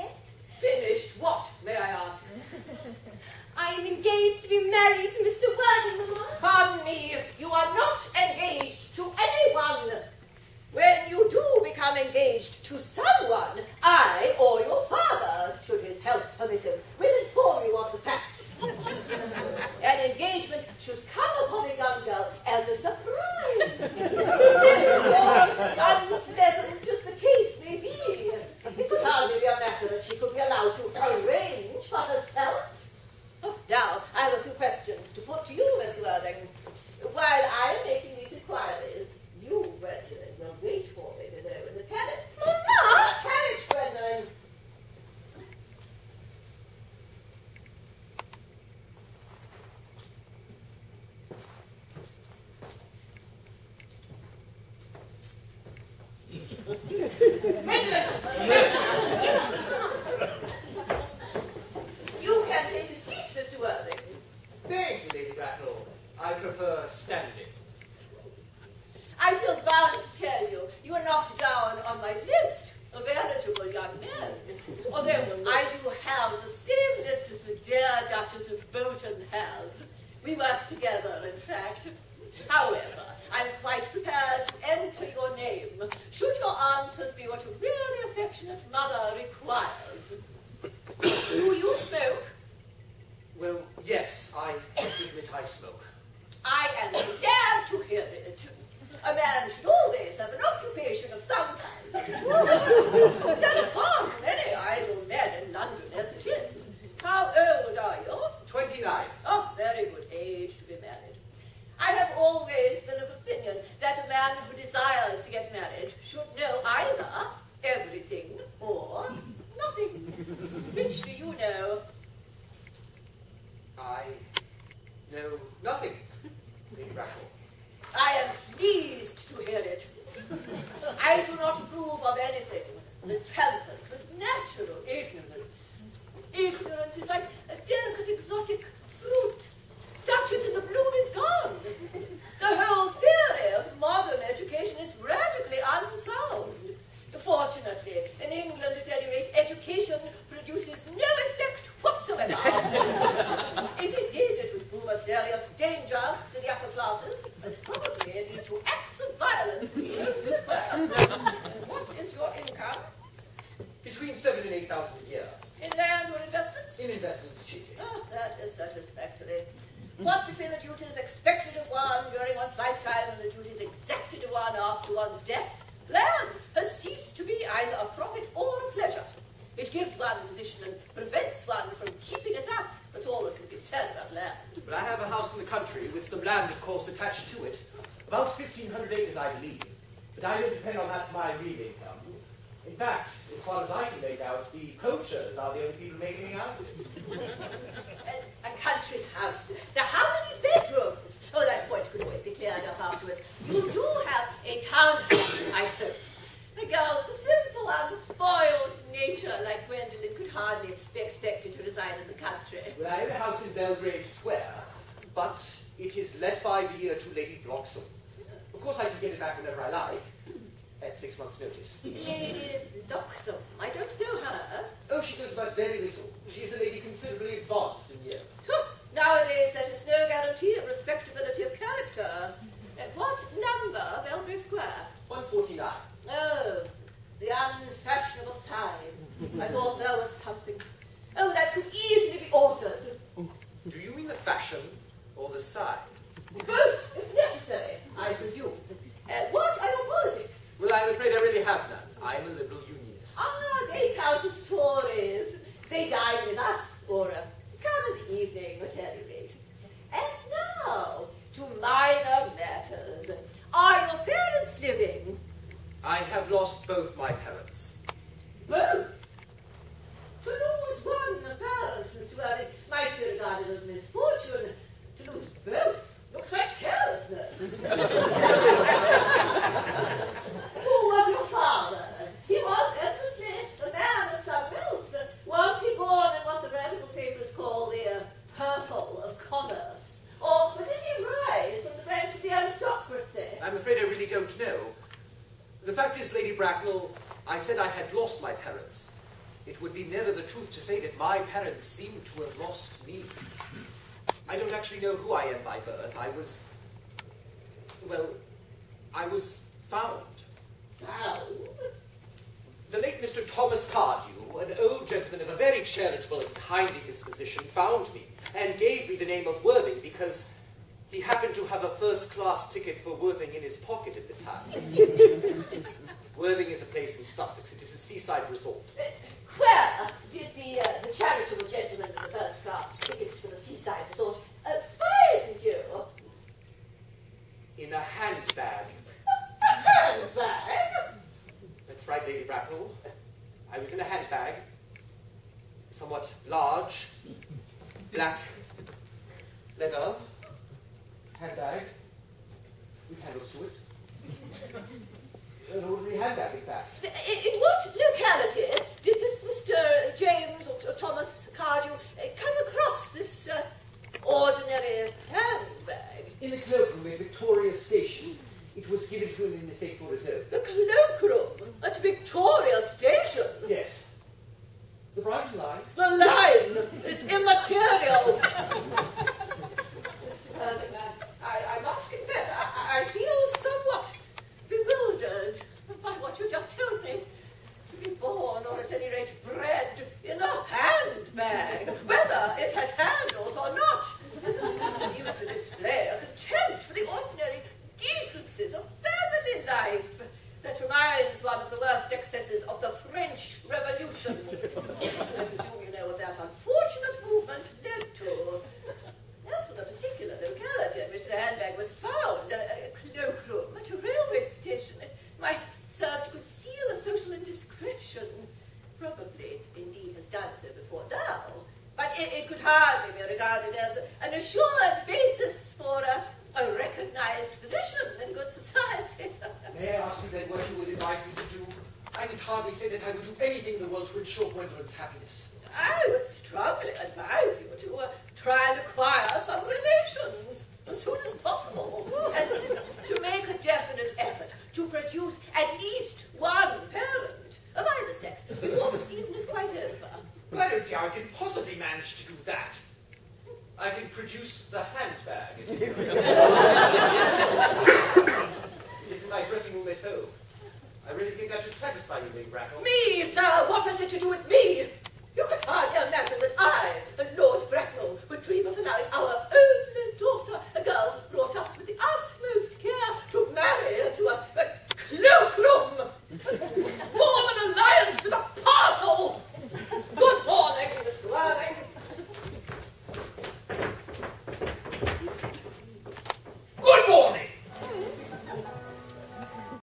yet? Finished what, may I ask? I am engaged to be married to Mr. Worthing, Mamma. Pardon me, you are not engaged to anyone. When you do become engaged to someone, I or your father, should his health permit him, will inform you of the fact. An engagement should come upon a young girl as a surprise. Pleasant or unpleasant as the case may be. It could hardly be a matter that she could be allowed to arrange for herself. Oh, now, I have a few questions to put to you, Mr. Worthing. While I am making these inquiries, you, Gwendolyn, will wait for me below in the carriage. Mamma! Carriage, Gwendolyn. Gwendolyn! Yes, Mamma. You can take a seat, Mr. Worthing. Thank you, Lady Bracknell. I prefer standing. I feel bound to tell you, you are not down on my list of eligible young men. Although I do have the same list as the dear Duchess of Bolton has. We work together, in fact. However, I'm quite prepared to enter your name, should your answers be what a really affectionate mother requires. Do you smoke? Well, yes, I must admit I smoke. I am glad to hear it. A man should always have an occupation of some kind. There are far too many idle men in London as it is. How old are you? 29. Oh, very good age to be married. I have always been of opinion that a man who desires to get married should know either everything or nothing. Which do you know? I know nothing, Lady Bracknell. I am pleased to hear it. I do not approve of anything that tampers with natural ignorance. Ignorance is like a delicate exotic fruit. Touch it and the bloom is gone. The whole theory of modern education is radically unsound. Fortunately, in England at any rate, education produces no effect whatsoever. If it did, it would prove a serious danger to the upper classes and probably lead to acts of violence in the square. What is your income? Between 7,000 and 8,000 a year. In land or investments? In investments chiefly. Oh, that is satisfactory. What between the duties expected of one during one's lifetime and the duties exacted of one after one's death, land has ceased to be either a profit or a pleasure. It gives one a position and prevents one from keeping it up. That's all that can be said about land. But I have a house in the country with some land, of course, attached to it. About 1,500 acres, I believe. But I don't depend on that for my real income. In fact, as far as I can make out, the poachers are the only people making out. A country house. Now, how many bedrooms? Oh, that point could always be cleared up afterwards. You do have a townhouse, I hope. A girl with a simple, unspoiled nature like Gwendolyn could hardly be expected to reside in the country. Well, I own a house in Belgrave Square, but it is let by the year to Lady Bloxham. Of course, I can get it back whenever I like, at 6 months' notice. Lady Bloxham. I don't know her. Oh, she knows about very little. She is a lady considerably advanced in years. Nowadays, that is no guarantee of respectability of character. What number, Belgrave Square? 149. Oh, the unfashionable sign. I thought there was something. Oh, that could easily be altered. Do you mean the fashion or the sign? Both, if necessary, I presume. What are your politics? Well, I'm afraid I really have none. I'm a liberal unionist. Ah, they count as Tories. They dine with us, or come in the evening, at any rate. And now, to minor matters. Are your parents living? I have lost both my parents. Both? To lose one parent, Mr. Worthing, might be regarded as misfortune. To lose both looks like carelessness. Who was your father? He was evidently a man of some wealth. Was he born in what the radical papers call the purple of commerce? Or did he rise from the ranks of the aristocracy? I'm afraid I really don't know. The fact is, Lady Bracknell, I said I had lost my parents. It would be nearer the truth to say that my parents seem to have lost me. I don't actually know who I am by birth. I was found. Found? The late Mr. Thomas Cardew, an old gentleman of a very charitable and kindly disposition, found me and gave me the name of Worthing because he happened to have a first-class ticket for Worthing in his pocket at the time. Worthing is a place in Sussex. It is a seaside resort. Where did the charitable gentleman with the first-class tickets for the seaside resort find you? In a handbag. A handbag? That's right, Lady Bracknell. I was in a handbag, somewhat large, black leather handbag with handles to it. An ordinary handbag, in fact. In what locality did this Mr. James or Thomas Cardew come across this ordinary handbag? In the cloakroom in Victoria Station. It was given to him in the Stateful Reserve. The cloakroom at Victoria Station? Yes. The Brighton line. The line is immaterial. Mr. Irving, I must confess, I feel somewhat bewildered by what you just told me. To be born, or at any rate bred, in a handbag, whether it has handles or not, seems to display a contempt for the ordinary decencies of family life that reminds one of the worst excesses of the French Revolution. I presume you know what that unfortunate movement led to. As for the particular locality in which the handbag was found, a cloakroom at a railway station, it might serve to conceal a social indiscretion. Probably, indeed, has done so before now. But it could hardly be regarded as an assured basis for a recognized position in good society. May I ask you then what you would advise me to do? I need hardly say that I would do anything in the world to ensure Gwendolyn's happiness. I would strongly advise you to try and acquire some relations as soon as possible, and to make a definite effort to produce at least one parent of either sex before the season is quite over. Well, I don't see how I can possibly manage to do that. I can produce the handbag. It's in my dressing room at home. I really think that should satisfy you, Lady Bracknell. Me, sir? What has it to do with me?